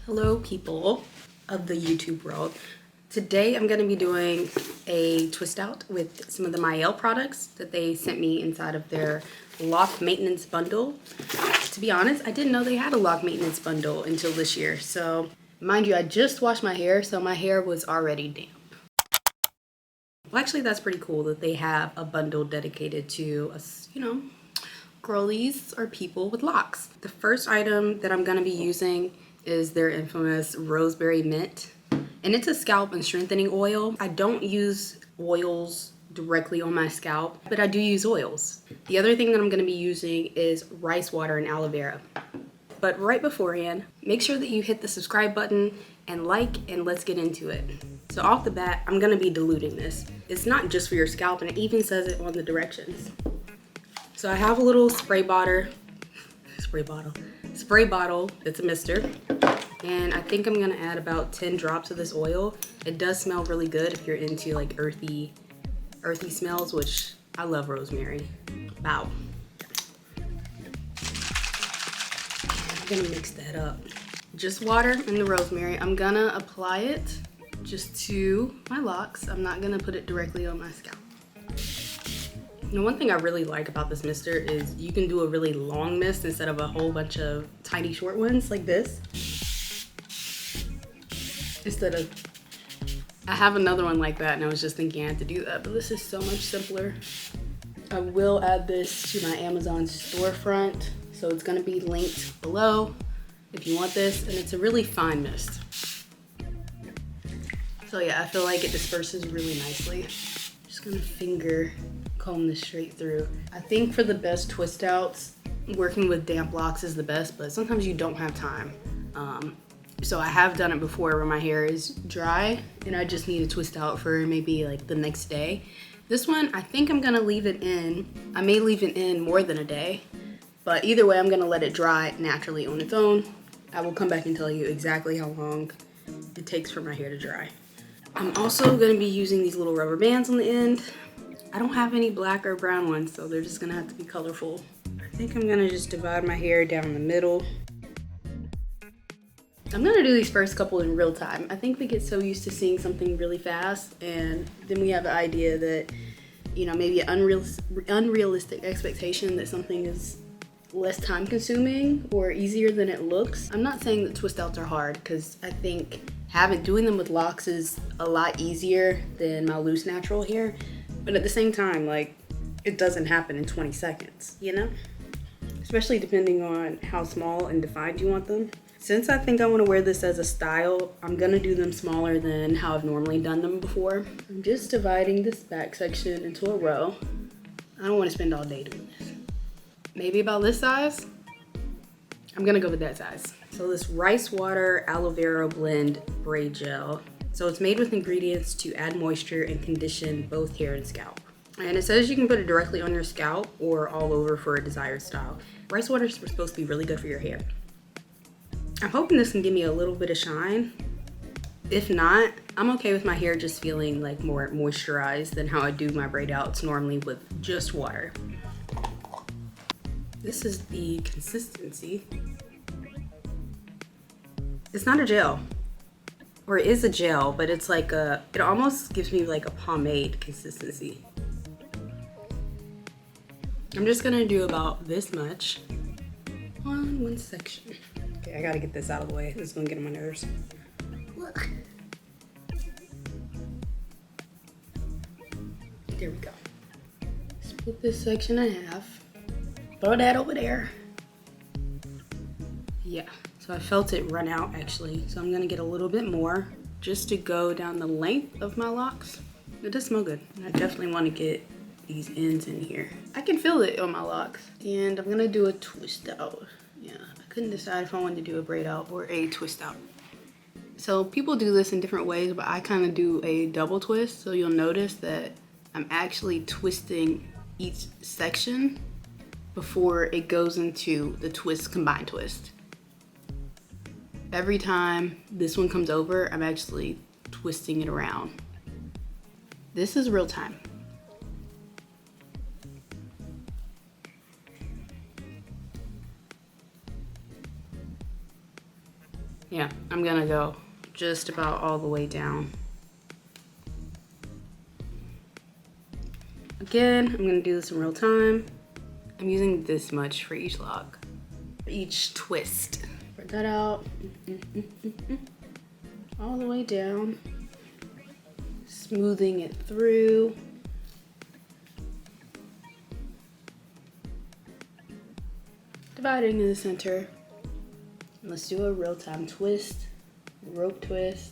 Hello people of the YouTube world. Today I'm going to be doing a twist out with some of the Mielle products that they sent me inside of their lock maintenance bundle. To be honest, I didn't know they had a lock maintenance bundle until this year. So mind you, I just washed my hair, so my hair was already damp. Well, actually that's pretty cool that they have a bundle dedicated to us, girlies or people with locks. The first item that I'm going to be using is their infamous Rosemary Mint, and it's a scalp and strengthening oil. I don't use oils directly on my scalp, but I do use oils. The other thing that I'm going to be using is rice water and aloe vera. But right beforehand, make sure that you hit the subscribe button and like, and let's get into it. So off the bat, I'm going to be diluting this. It's not just for your scalp, and it even says it on the directions. So I have a little spray bottle. It's a mister. And I think I'm gonna add about 10 drops of this oil. It does smell really good if you're into like earthy smells, which I love rosemary. Wow. I'm gonna mix that up. Just water and the rosemary. I'm gonna apply it just to my locks. I'm not gonna put it directly on my scalp. Now, one thing I really like about this mister is you can do a really long mist instead of a whole bunch of tiny short ones like this. I have another one like that and I was just thinking I had to do that, but this is so much simpler. I will add this to my Amazon storefront, so it's gonna be linked below if you want this, and it's a really fine mist. So yeah, I feel like it disperses really nicely. Just gonna comb this straight through. I think for the best twist outs, working with damp locks is the best, but sometimes you don't have time. So I have done it before where my hair is dry and I just need a twist out for maybe like the next day. This one, I think I'm gonna leave it in. I may leave it in more than a day, but either way, I'm gonna let it dry naturally on its own. I will come back and tell you exactly how long it takes for my hair to dry. I'm also gonna be using these little rubber bands on the end. I don't have any black or brown ones, so they're just gonna have to be colorful. I think I'm gonna just divide my hair down the middle. I'm gonna do these first couple in real time. I think we get so used to seeing something really fast, and then we have the idea that, maybe an unrealistic expectation that something is less time consuming or easier than it looks. I'm not saying that twist outs are hard, because I think doing them with locks is a lot easier than my loose natural hair. But at the same time, like, it doesn't happen in 20 seconds, Especially depending on how small and defined you want them. Since I think I want to wear this as a style, I'm gonna do them smaller than how I've normally done them before. I'm just dividing this back section into a row. I don't want to spend all day doing this. Maybe about this size? I'm gonna go with that size. So this rice water aloe vera blend braid gel. So it's made with ingredients to add moisture and condition both hair and scalp. And it says you can put it directly on your scalp or all over for a desired style. Rice water is supposed to be really good for your hair. I'm hoping this can give me a little bit of shine. If not, I'm okay with my hair just feeling like more moisturized than how I do my braid outs normally with just water. This is the consistency. It's not a gel. Or it is a gel, but it's like it almost gives me like a pomade consistency. I'm just gonna do about this much on one section. Okay, I gotta get this out of the way. This is gonna get on my nerves. Look. There we go. Split this section in half. Throw that over there. Yeah. So I felt it run out actually, so I'm gonna get a little bit more just to go down the length of my locks. It does smell good. I definitely want to get these ends in here. I can feel it on my locks. And I'm gonna do a twist out. Yeah, I couldn't decide if I wanted to do a braid out or a twist out. So people do this in different ways, but I kind of do a double twist. So you'll notice that I'm actually twisting each section before it goes into the combined twist. Every time this one comes over, I'm actually twisting it around. This is real time. Yeah, I'm gonna go just about all the way down. Again, I'm gonna do this in real time. I'm using this much for each lock, for each twist. Spread that out. All the way down. Smoothing it through. Dividing in the center. Let's do a real-time twist, rope twist.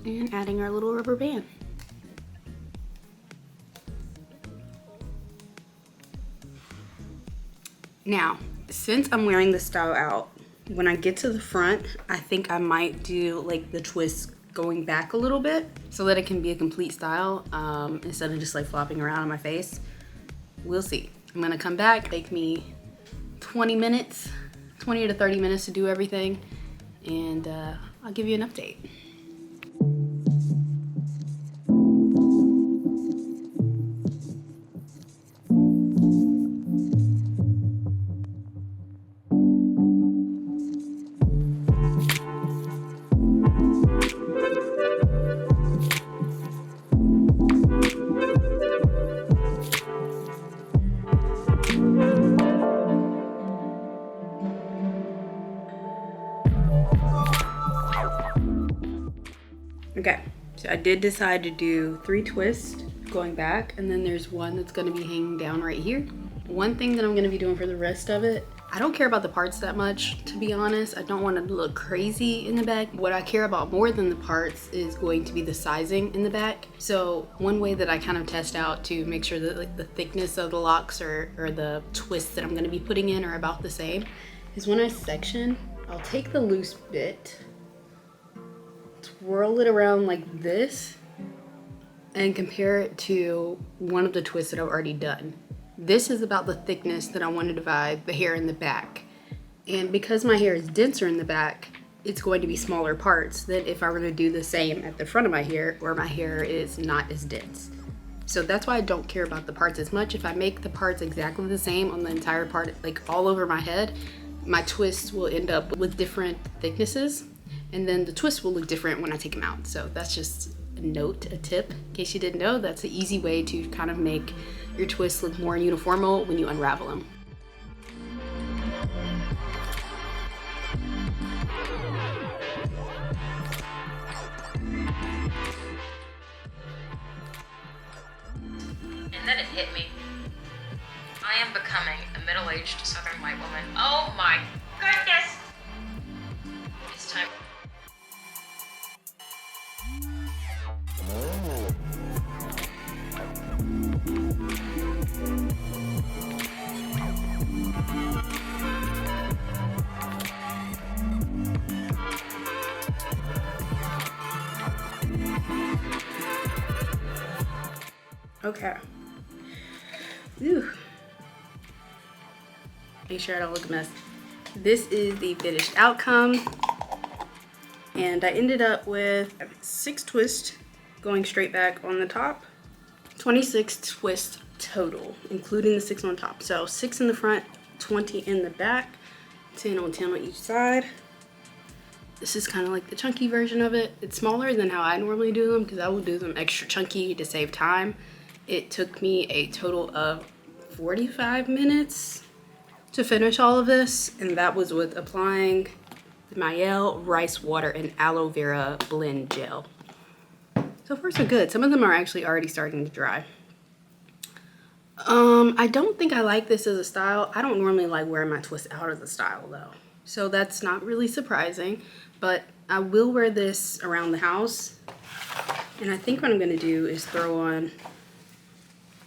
And adding our little rubber band. Now, since I'm wearing this style out, when I get to the front, I think I might do like the twist going back a little bit so that it can be a complete style instead of just like flopping around on my face. We'll see. I'm gonna come back, take me 20 minutes, 20 to 30 minutes to do everything, and I'll give you an update. Okay, so I did decide to do 3 twists going back, and then there's one that's gonna be hanging down right here. One thing that I'm gonna be doing for the rest of it, I don't care about the parts that much, to be honest. I don't want to look crazy in the back. What I care about more than the parts is going to be the sizing in the back. So one way that I kind of test out to make sure that like the thickness of the locks or the twists that I'm gonna be putting in are about the same is when I section, I'll take the loose bit, twirl it around like this, and compare it to one of the twists that I've already done. This is about the thickness that I want to divide the hair in the back. And because my hair is denser in the back, it's going to be smaller parts than if I were to do the same at the front of my hair where my hair is not as dense. So that's why I don't care about the parts as much. If I make the parts exactly the same on the entire part, like all over my head, my twists will end up with different thicknesses, and then the twists will look different when I take them out. So that's just a note, a tip, in case you didn't know. That's an easy way to kind of make your twists look more uniformal when you unravel them. And then it hit me. I am becoming a middle-aged Southern white woman. Oh my goodness! It's time. Okay. Ooh. Make sure I don't look a mess. This is the finished outcome. And I ended up with 6 twists going straight back on the top. 26 twists total, including the 6 on top. So 6 in the front, 20 in the back, 10 on each side. This is kind of like the chunky version of it. It's smaller than how I normally do them because I will do them extra chunky to save time. It took me a total of 45 minutes to finish all of this, and that was with applying the Mielle rice water and aloe vera blend gel. So far so good. Some of them are actually already starting to dry. I don't think I like this as a style. I don't normally like wearing my twists out of the style though, so that's not really surprising, but I will wear this around the house. And I think what I'm gonna do is throw on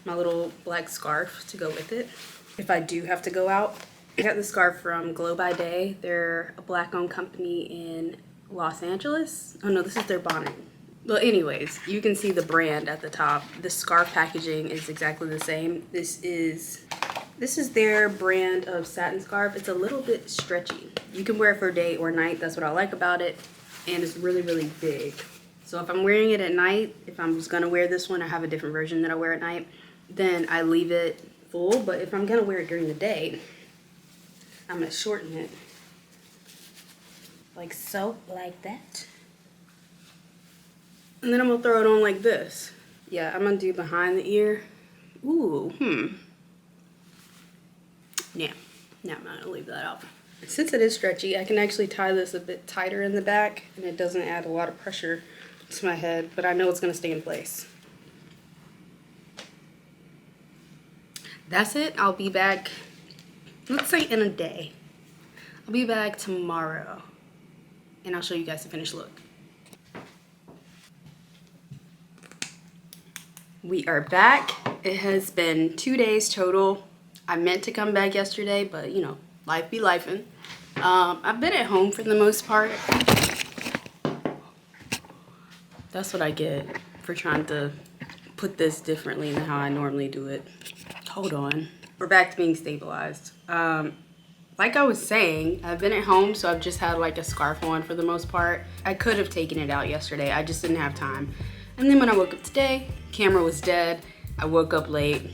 my little black scarf to go with it if I do have to go out. I got this scarf from Glow by Day. They're a black owned company in Los Angeles. Oh no, this is their bonnet. Well, anyways, you can see the brand at the top. The scarf packaging is exactly the same. This is their brand of satin scarf. It's a little bit stretchy. You can wear it for day or night. That's what I like about it. And it's really, really big. So if I'm wearing it at night, if I'm just gonna wear this one, I have a different version that I wear at night, then I leave it full. But if I'm gonna wear it during the day, I'm gonna shorten it. Like so, like that. And then I'm gonna throw it on like this. Yeah, I'm gonna do behind the ear. Ooh, Yeah, I'm gonna leave that out. Since it is stretchy, I can actually tie this a bit tighter in the back and it doesn't add a lot of pressure to my head, but I know it's gonna stay in place. That's it. I'll be back, let's say in a day. I'll be back tomorrow and I'll show you guys the finished look. We are back. It has been 2 days total. I meant to come back yesterday, but you know, life be lifing. I've been at home for the most part. That's what I get for trying to put this differently than how I normally do it. Hold on. We're back to being stabilized. Like I was saying, I've been at home, so I've just had like a scarf on for the most part. I could have taken it out yesterday. I just didn't have time. And then when I woke up today, camera was dead. I woke up late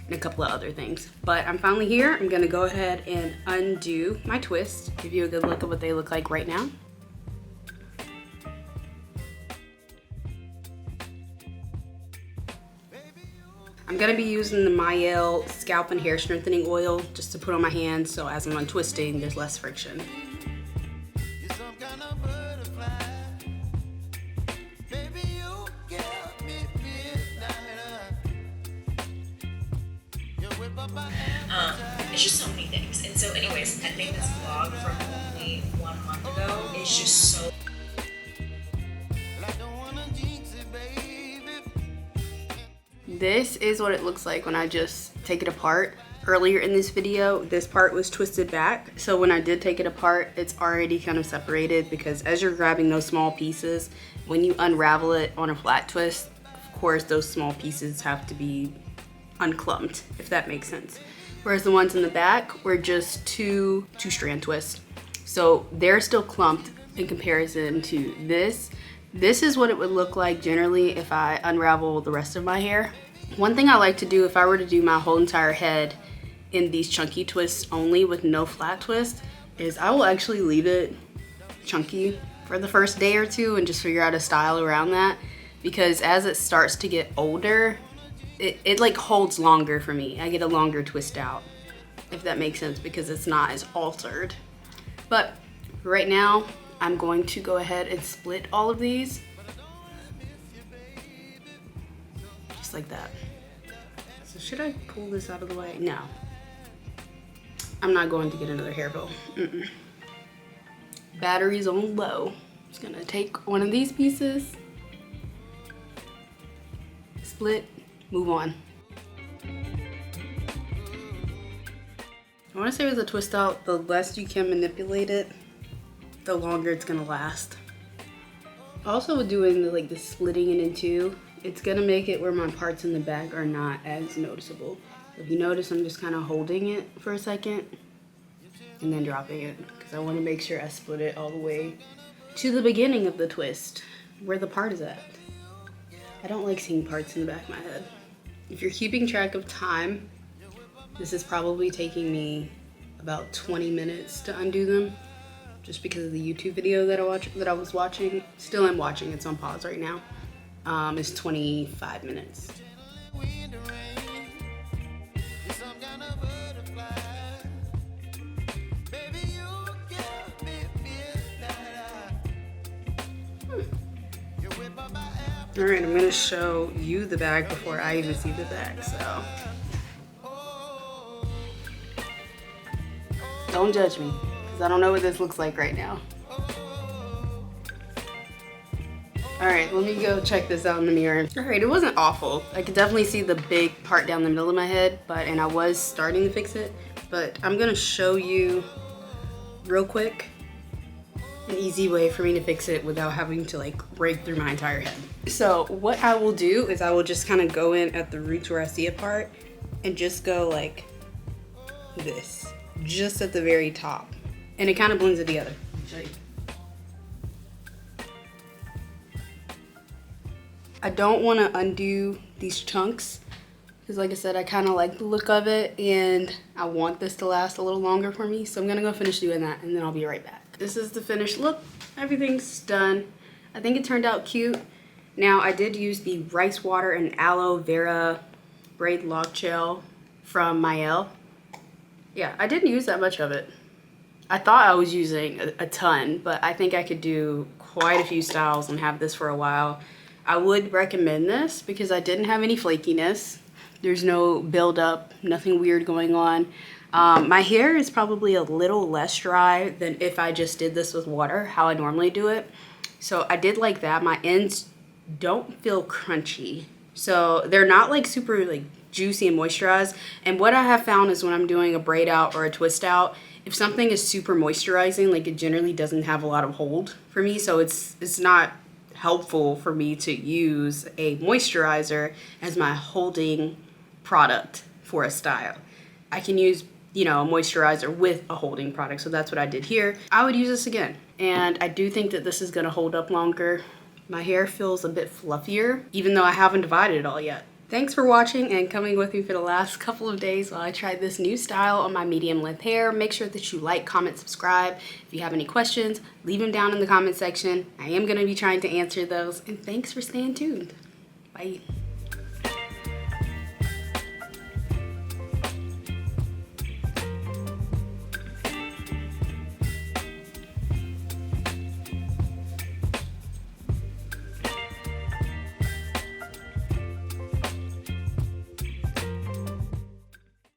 and a couple of other things. But I'm finally here. I'm gonna go ahead and undo my twist, give you a good look at what they look like right now. I'm gonna be using the Mielle scalp and hair strengthening oil just to put on my hands, so as I'm untwisting, there's less friction. It's just so many things. And so anyways, I think this vlog from only 1 month ago is just so... This is what it looks like when I just take it apart. Earlier in this video, this part was twisted back. So when I did take it apart, it's already kind of separated, because as you're grabbing those small pieces, when you unravel it on a flat twist, of course, those small pieces have to be unclumped, if that makes sense. Whereas the ones in the back were just two strand twists. So they're still clumped in comparison to this. This is what it would look like generally if I unravel the rest of my hair. One thing I like to do if I were to do my whole entire head in these chunky twists only with no flat twist is I will actually leave it chunky for the first day or two and just figure out a style around that, because as it starts to get older, it like holds longer for me. I get a longer twist out, if that makes sense, because it's not as altered. But right now, I'm going to go ahead and split all of these. Just like that. So should I pull this out of the way? No. I'm not going to get another hair bow. Battery's on low. Just gonna take one of these pieces, split, move on. I want to say with a twist out, the less you can manipulate it, the longer it's gonna last. Also with doing the splitting it in two, it's gonna make it where my parts in the back are not as noticeable. If you notice, I'm just kind of holding it for a second and then dropping it, because I want to make sure I split it all the way to the beginning of the twist, where the part is at. I don't like seeing parts in the back of my head. If you're keeping track of time, this is probably taking me about 20 minutes to undo them, just because of the YouTube video that I was watching. Still am watching, it's on pause right now. It's 25 minutes. All right, I'm gonna show you the bag before I even see the bag, so. Don't judge me, because I don't know what this looks like right now. All right, let me go check this out in the mirror. All right, it wasn't awful. I could definitely see the big part down the middle of my head, and I was starting to fix it, but I'm gonna show you real quick an easy way for me to fix it without having to like rake through my entire head. So what I will do is I will just kind of go in at the roots where I see a part and just go like this, just at the very top. And it kind of blends it together. I'll show you. I don't want to undo these chunks because like I said, I kind of like the look of it and I want this to last a little longer for me. So I'm gonna go finish doing that and then I'll be right back. This is the finished look. Everything's done. I think it turned out cute. Now I did use the rice water and aloe vera braid lock gel from Mielle. Yeah, I didn't use that much of it. I thought I was using a ton, but I think I could do quite a few styles and have this for a while. I would recommend this because I didn't have any flakiness. There's no buildup, nothing weird going on. My hair is probably a little less dry than if I just did this with water, how I normally do it. So I did like that. My ends don't feel crunchy. So they're not like super like juicy and moisturized. And what I have found is when I'm doing a braid out or a twist out, if something is super moisturizing, like it generally doesn't have a lot of hold for me. So it's not helpful for me to use a moisturizer as my holding product for a style. I can use, you know, a moisturizer with a holding product. So that's what I did here. I would use this again. And I do think that this is gonna hold up longer. My hair feels a bit fluffier, even though I haven't divided it all yet. Thanks for watching and coming with me for the last couple of days while I tried this new style on my medium length hair. Make sure that you like, comment, subscribe. If you have any questions, leave them down in the comment section. I am gonna be trying to answer those. And thanks for staying tuned. Bye.